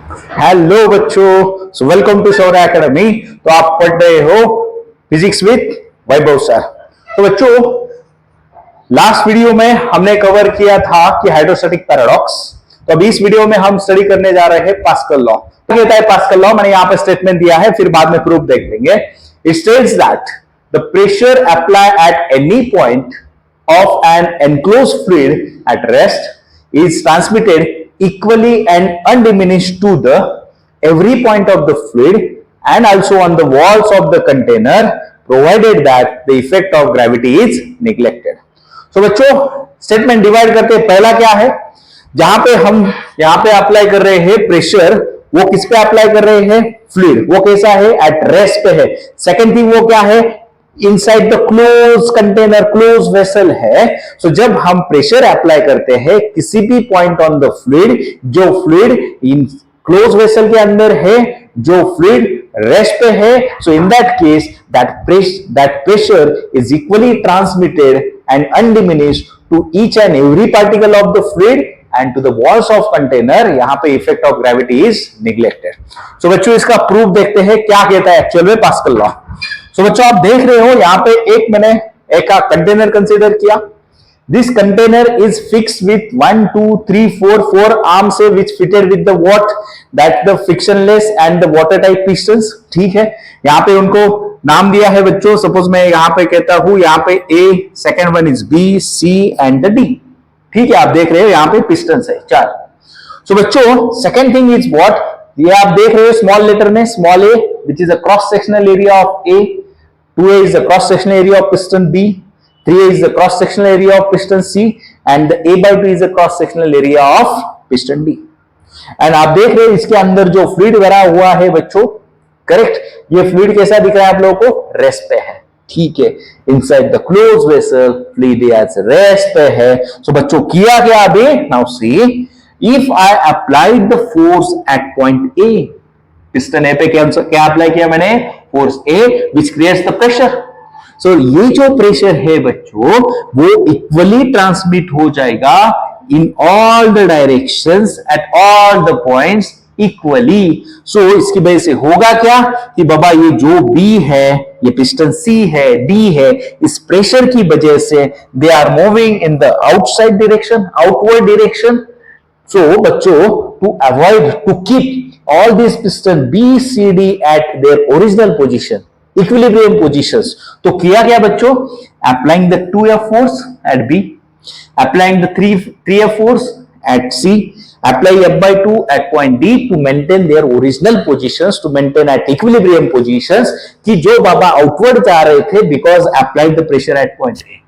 Hello बच्चों, so welcome to सौर्य academy. तो आप पढ़ रहे हो फिजिक्स विद वैभव सर। तो बच्चों, लास्ट वीडियो में हमने कवर किया था कि हाइड्रोस्टैटिक पैराडॉक्स। तो अब इस वीडियो में हम स्टडी करने जा रहे हैं पास्कल लॉ। तो कहता है पास्कल लॉ, मैंने यहां पे स्टेटमेंट दिया है, फिर बाद में प्रूफ देख लेंगे। It states that the pressure apply at any point of an enclosed fluid at rest is transmitted equally and undiminished to the every point of the fluid and also on the walls of the container, provided that the effect of gravity is neglected. So बच्चों, statement divide करके पहला क्या है, जहां पे हम यहां पे अप्लाई कर रहे हैं प्रेशर, वो किस पे अप्लाई कर रहे हैं? फ्लूइड। वो कैसा है? एट रेस्ट पे है। सेकंड थिंग वो क्या है? Inside the close container, close vessel है। सो जब हम प्रेशर अप्लाई करते हैं किसी भी पॉइंट ऑन द फ्लूइड, जो फ्लूइड इन क्लोज वेसल के अंदर है, जो फ्लूइड रेस्ट पे है, so in that case that pressure is equally transmitted and undiminished to each and every particle of the fluid and to the walls of container. यहां पे effect of gravity is neglected. So बच्चों, इसका proof देखते हैं क्या कहता है actual में पास्कल लॉ। सो बच्चों, आप देख रहे हो यहां पे मैंने एक कंटेनर कंसीडर किया। This container is fixed with 1 2 3 4 arm से which fitted with the what that the frictionless and the water type pistons. ठीक है, यहां पे उनको नाम दिया है बच्चों। सपोज मैं यहां पे कहता हूं, यहां पे A, second one is B, C and the D. ठीक है, आप देख रहे हो यहां पे पिस्टन्स है 4। सो बच्चों, सेकंड थिंग इज व्हाट, ये आप देख रहे हो स्मॉल लेटर में small A which is a cross sectional area of A, 2a is the cross sectional area of piston B, 3a is the cross sectional area of piston C, and the a/2 is the cross sectional area of piston D. And आप देख रहे हो इसके अंदर जो fluid भरा हुआ है बच्चों, करेक्ट, ये फ्लूइड कैसा दिख रहा है आप लोगों को? रेस्ट पे है। ठीक है, inside the close vessel fluid as rest पे है। सो बच्चों, किया क्या अभी? Now see, if I applied the force at point A, piston A पे क्या अप्लाई किया मैंने? Force A which creates the pressure. So ये जो प्रेशर है बच्चों, वो इक्वली ट्रांसमिट हो जाएगा in all the directions at all the points equally. So इसकी वजह से होगा क्या कि बाबा ये जो बी है, ये पिस्टन सी है, डी है, इस प्रेशर की वजह से they are moving in the outside direction, outward direction. So बच्चों, to avoid, to keep all these piston B, C, D at their original position, equilibrium positions, तो किया क्या बच्चों? Applying the 2F force at B, applying the 3F force at C, apply F/2 at point D to maintain their original positions, to maintain at equilibrium positions, कि जो बाबा outward जा रहे थे because applied the pressure at point A.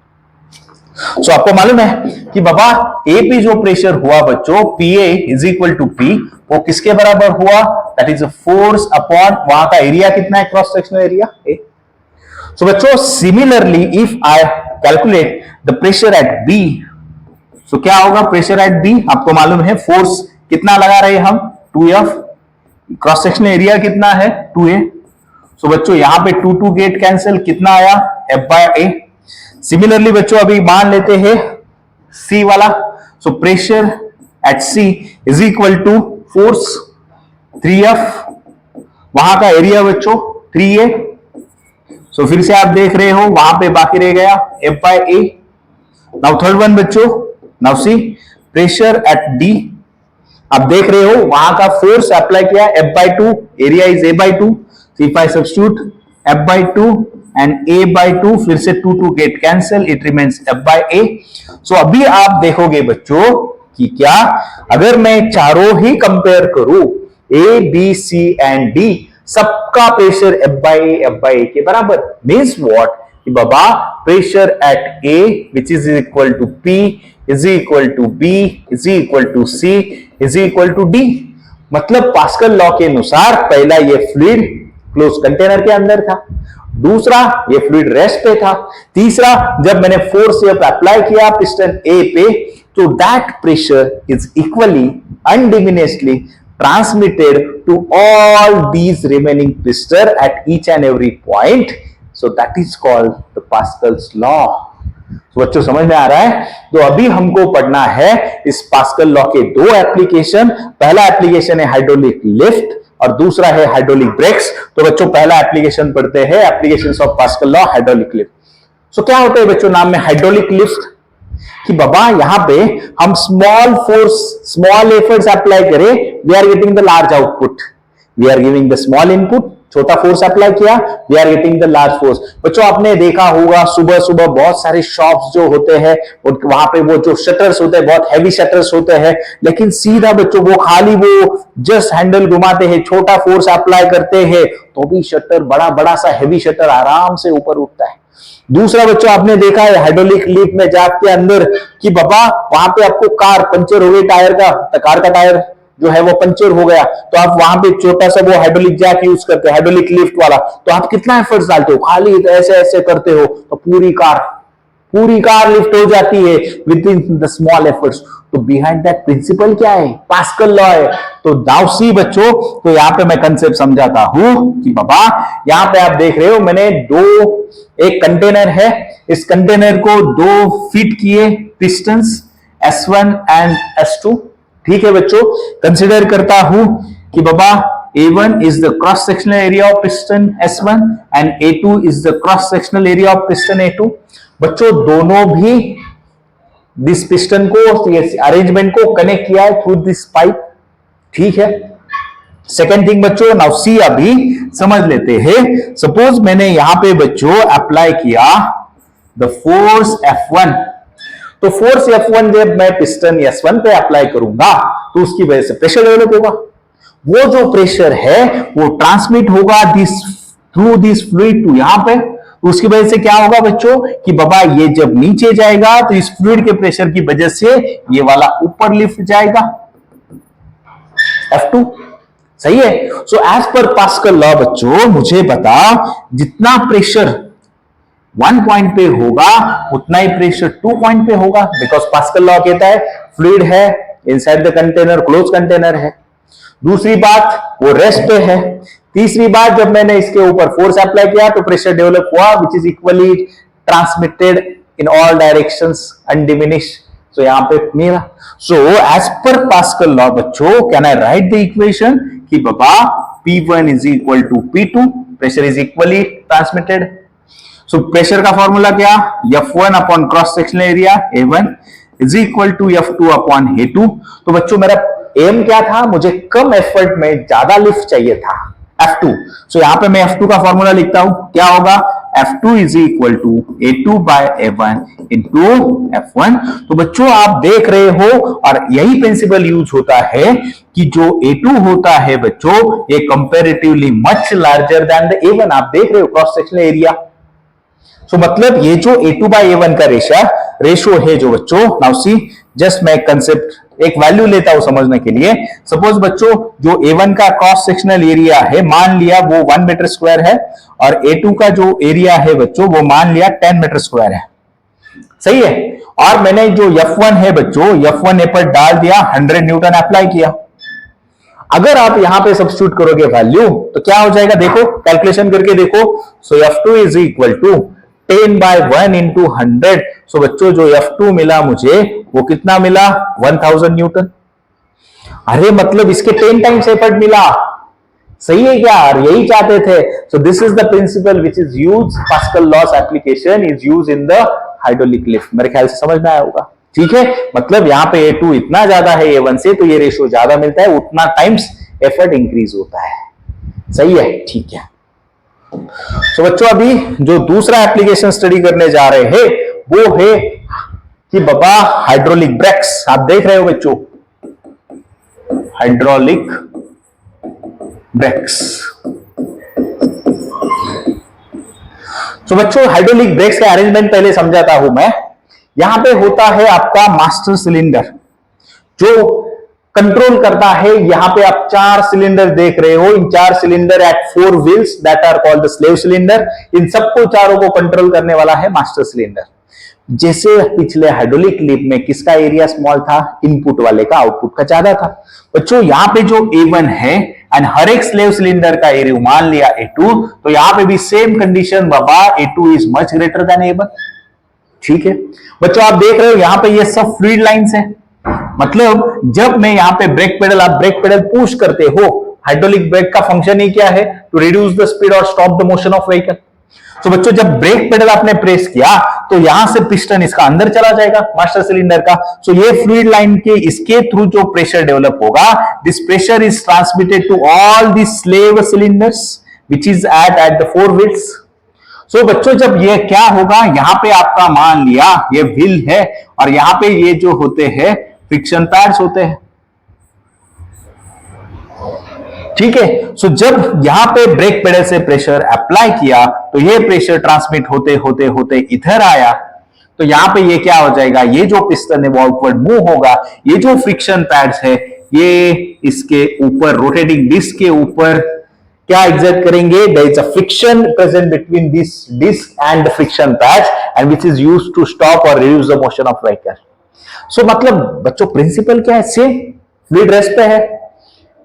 सो आपको मालूम है कि बाबा ए पे जो प्रेशर हुआ बच्चों, P A is equal to P, वो किसके बराबर हुआ? दैट इज फोर्स अपॉन वहां का एरिया कितना है? Cross sectional area A. So बच्चों, similarly if I calculate the pressure at B, so क्या होगा? प्रेशर एट बी आपको मालूम है, फोर्स कितना लगा रहे हम? 2F, क्रॉस सेक्शनल एरिया कितना है? 2A। सो बच्चों, यहां पे 2 गेट कैंसिल, कितना आया? F/A। सिमिलरली बच्चों, अभी मान लेते हैं सी वाला। So pressure at C is equal to force 3F, वहां का एरिया बच्चों 3A। सो फिर से आप देख रहे हो वहां पे बाकी रह गया F/A। नाउ थर्ड वन बच्चों, now see pressure at D, आप देख रहे हो वहां का फोर्स अप्लाई किया F/2, area is A/2। If I substitute F/2 and A/2, फिर से 2 get cancel, it remains F/A। So अभी आप देखोगे बच्चों कि क्या अगर मैं चारों ही कंपेयर करूं, A, B, C and D, सबका प्रेशर F/A के बराबर। मीन्स व्हाट कि बाबा pressure at A which is equal to P is equal to B is equal to C is equal to D। मतलब पास्कल लॉ के अनुसार पहला ये फ्लूइड क्लोज कंटेनर के अंदर था, दूसरा ये फ्लूइड रेस्ट पे था, तीसरा जब मैंने फोर्स अप्लाई किया पिस्टन ए पे, तो that pressure is equally undiminishedly transmitted to all these remaining piston at each and every point. So that is called the Pascal's law. तो बच्चों समझ में आ रहा है? तो अभी हमको पढ़ना है इस पास्कल लॉ के दो एप्लीकेशन। पहला एप्लीकेशन है हाइड्रोलिक लिफ्ट और दूसरा है हाइड्रोलिक ब्रेक्स। तो बच्चों पहला एप्लीकेशन पढ़ते हैं, applications of Pascal law, hydraulic lift. So क्या होता है बच्चों नाम में हाइड्रोलिक लिफ्ट? कि बाबा यहां पे हम small force, small efforts apply करें, we are getting the large output. We are giving the small input, छोटा फोर्स अप्लाई किया, we are getting the large force. बच्चों आपने देखा होगा सुबह सुबह बहुत सारे शॉप्स जो होते हैं वहां पे वो जो शटर्स होते हैं बहुत हैवी शटर्स होते हैं, लेकिन सीधा बच्चों वो खाली वो जस्ट हैंडल घुमाते हैं, छोटा फोर्स अप्लाई करते हैं तो भी शटर, बड़ा बड़ा सा हैवी शटर आराम से ऊपर उठता है। दूसरा बच्चों आपने देखा है हाइड्रोलिक लिफ्ट में जाके अंदर कि बाबा वहां पे आपको कार पंचर हो गई, टायर का, कार का टायर जो है वो पंचर हो गया, तो आप वहां पे छोटा सा वो हाइड्रोलिक जैक यूज करते हो, हाइड्रोलिक लिफ्ट वाला, तो आप कितना एफर्ट्स डालते हो, खाली ऐसे ऐसे करते हो तो पूरी कार लिफ्ट हो जाती है with in the small efforts. तो बिहाइंड दैट प्रिंसिपल क्या है? पास्कल लॉ है। तो नाउ सी बच्चों, तो यहां पे मैं कंसेप्ट समझाता हूं कि बाबा यहां पे आप देख रहे हो मैंने एक कंटेनर है, इस कंटेनर को दो फिट किए पिस्टन्स S1 एंड S2। ठीक है बच्चों, कंसिडर करता हूं कि बाबा A1 is the cross sectional area of piston S1 and A2 is the cross sectional area of piston A2। बच्चों दोनों भी दिस पिस्टन को, अरेंजमेंट को कनेक्ट किया है थ्रू दिस पाइप। ठीक है, सेकेंड थिंग बच्चों, नाउ सी अभी समझ लेते हैं। सपोज मैंने यहां पे बच्चों अप्लाई किया द फोर्स F1, तो फोर्स F1 जब मैं पिस्टन S1 पे अप्लाई करूंगा तो उसकी वजह से प्रेशर डेवलप होगा। वो जो प्रेशर है वो ट्रांसमिट होगा थ्रू दिस फ्लूइड टू यहां पे, उसकी वजह से क्या होगा बच्चों कि बाबा ये जब नीचे जाएगा तो इस फ्लूइड के प्रेशर की वजह से ये वाला ऊपर लिफ्ट जाएगा F2। सही है? So as per Pascal law बच्चों मुझे बता, जितना प्रेशर 1 पॉइंट पे होगा उतना ही प्रेशर 2 पॉइंट पे होगा, बिकॉज पास्कल लॉ कहता है फ्लूइड है inside the container, close container है। दूसरी बात वो रेस्ट पे है। तीसरी बात जब मैंने इसके ऊपर फोर्स अप्लाई किया तो प्रेशर डेवलप हुआ which is equally transmitted in all directions undiminish. So यहां पे मेरा, so as per Pascal law बच्चों can I write the equation कि बाबा P1 is equal to P2, pressure is equally transmitted. So pressure का formula क्या? F1 upon cross sectional area A1 is equal to F2 upon A2। तो बच्चों मेरा M क्या था? मुझे कम एफर्ट में ज्यादा लिफ्ट चाहिए था, F2। सो यहां पे मैं F2 का फॉर्मूला लिखता हूं, क्या होगा? F2 is equal to A2 by A1 into F1। तो बच्चों आप देख रहे हो और यही प्रिंसिपल यूज होता है कि जो A2 होता है बच्चों ये comparatively much larger then the A1। आप देख रहे हो क्रॉस सेक्शनल एरिया। सो मतलब ये जो A2 बाय A1 का रेशो है जो बच्चों, नाउ सी जस्ट मैं कंसेप्ट एक वैल्यू लेता हूं समझने के लिए। सपोज बच्चों जो A1 का क्रॉस सेक्शनल एरिया है मान लिया वो 1 मीटर स्क्वायर है और A2 का जो एरिया है बच्चों वो मान लिया 10 मीटर स्क्वायर है। सही है? और मैंने जो F1 है बच्चों, F1 पर डाल दिया 100 न्यूटन अप्लाई किया। अगर आप यहां पे सब्स्टिट्यूट करोगे वैल्यू तो क्या हो जाएगा? देखो कैलकुलेशन करके देखो। So F2 is equal to 10 by 1 into 100। So बच्चों जो F2 मिला मुझे वो कितना मिला? 1000 न्यूटन। अरे मतलब इसके 10 टाइम्स एफर्ट मिला। सही है क्या? यही चाहते थे। सो this is the principal which is use, pascal loss application is use in the hydraulic lift. मेरे ख्याल से समझ में आया होगा। ठीक है, मतलब यहां पे A2 इतना ज्यादा है A1 से तो ये रेशियो ज्यादा मिलता है, उतना टाइम्स एफर्ट इंक्रीज होता है। सही है? ठीक है। तो बच्चों अभी जो दूसरा एप्लीकेशन स्टडी करने जा रहे हैं वो है कि बाबा हाइड्रोलिक ब्रेक्स। आप देख रहे हो बच्चों हाइड्रोलिक ब्रेक्स। तो बच्चों हाइड्रोलिक ब्रेक्स का अरेंजमेंट पहले समझाता हूं मैं। यहां पे होता है आपका मास्टर सिलेंडर जो कंट्रोल करता है। यहां पे आप 4 सिलेंडर देख रहे हो, in 4 cylinder at 4 wheels that are called the slave cylinder. इन सबको चारों को कंट्रोल करने वाला है मास्टर सिलेंडर। जैसे पिछले हाइड्रोलिक लिफ्ट में किसका एरिया स्मॉल था? इनपुट वाले का आउटपुट का ज्यादा था। बच्चों यहां पे जो A1 है एंड हर एक स्लेव सिलेंडर का एरिया मान लिया A2, तो यहां पे भी same condition Baba A2 is much greater than A1। ठीक है बच्चों, आप देख रहे हो यहां पे ये सब फ्लूइड लाइंस है। मतलब जब मैं यहां पे ब्रेक पेडल, आप ब्रेक पेडल पुश करते हो, हाइड्रोलिक ब्रेक का फंक्शन ही क्या है? टू रिड्यूस द स्पीड और stop the motion of vehicle. तो बच्चों जब ब्रेक पेडल आपने प्रेस किया तो यहां से पिस्टन इसका अंदर चला जाएगा मास्टर सिलेंडर का। सो ये फ्लूइड लाइन के इसके थ्रू जो प्रेशर डेवलप होगा, this pressure is transmitted to all the slave cylinders which is at the four wheels. So बच्चों जब ये क्या होगा, यहां पे आपका मान लिया ये व्हील है और यहां पे ये जो होते हैं फ्रिक्शन पैड्स होते हैं, ठीक है। सो जब यहां पे ब्रेक पेडल से प्रेशर अप्लाई किया तो ये प्रेशर ट्रांसमिट होते होते होते इधर आया, तो यहां पे ये क्या हो जाएगा, ये जो पिस्टन है वो आउटवर्ड मूव होगा। ये जो फ्रिक्शन पैड्स है ये इसके ऊपर रोटेटिंग डिस्क के ऊपर क्या एग्जर्ट करेंगे, there is a friction present between this disc and the friction pads and which is used to stop और reduce the motion of vehicle. So मतलब बच्चों प्रिंसिपल क्या है, सेम फ्लूइड रेस्ट पे है,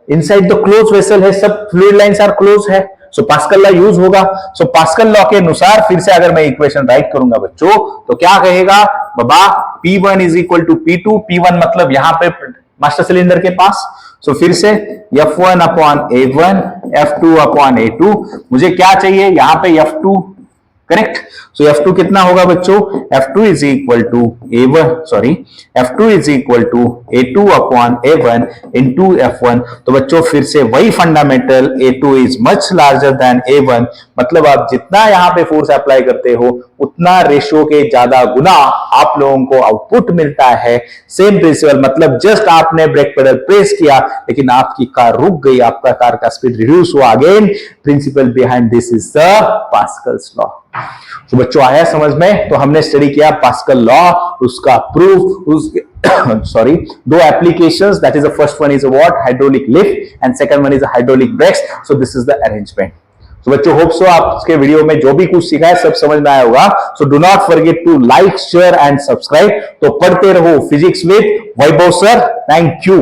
इनसाइड द क्लोज वेसल है, सब fluid lines are close है। सो पास्कल लॉ यूज होगा। सो पास्कल लॉ के अनुसार फिर से अगर मैं इक्वेशन राइट करूंगा बच्चों तो क्या कहेगा बाबा, P1 is equal to P2, P1 मतलब यहां पे मास्टर सिलेंडर के पास। सो फिर से F1 upon A1, F2 upon A2, मुझे क्या चाहिए यहां पे F2, करेक्ट। सो F2 कितना होगा बच्चों, F2 is equal to A1, sorry F2 is equal to A2 upon A1 into F1। तो बच्चों फिर से वही fundamental, A2 is much larger than A1, मतलब आप जितना यहां पे फोर्स अप्लाई करते हो उतना रेशियो के ज्यादा गुना आप लोगों को आउटपुट मिलता है। सेम प्रिंसिपल, मतलब जस्ट आपने ब्रेक पेडल प्रेस किया लेकिन आपकी कार रुक गई, आपका कार का स्पीड रिड्यूस हुआ। Again principle behind this is the Pascal's law. तो बच्चों आया समझ में? तो हमने स्टडी किया पास्कल लॉ, उसका प्रूफ, उसके सॉरी दो applications, that is the first one is what, hydraulic lift and second one is hydraulic brakes. So this is the arrangement. तो बच्चों होप सो आप इसके वीडियो में जो भी कुछ सीखा है सब समझ में आया होगा। So do not forget to like, share and subscribe. तो पढ़ते रहो physics with Vaibhav sir. Thank you.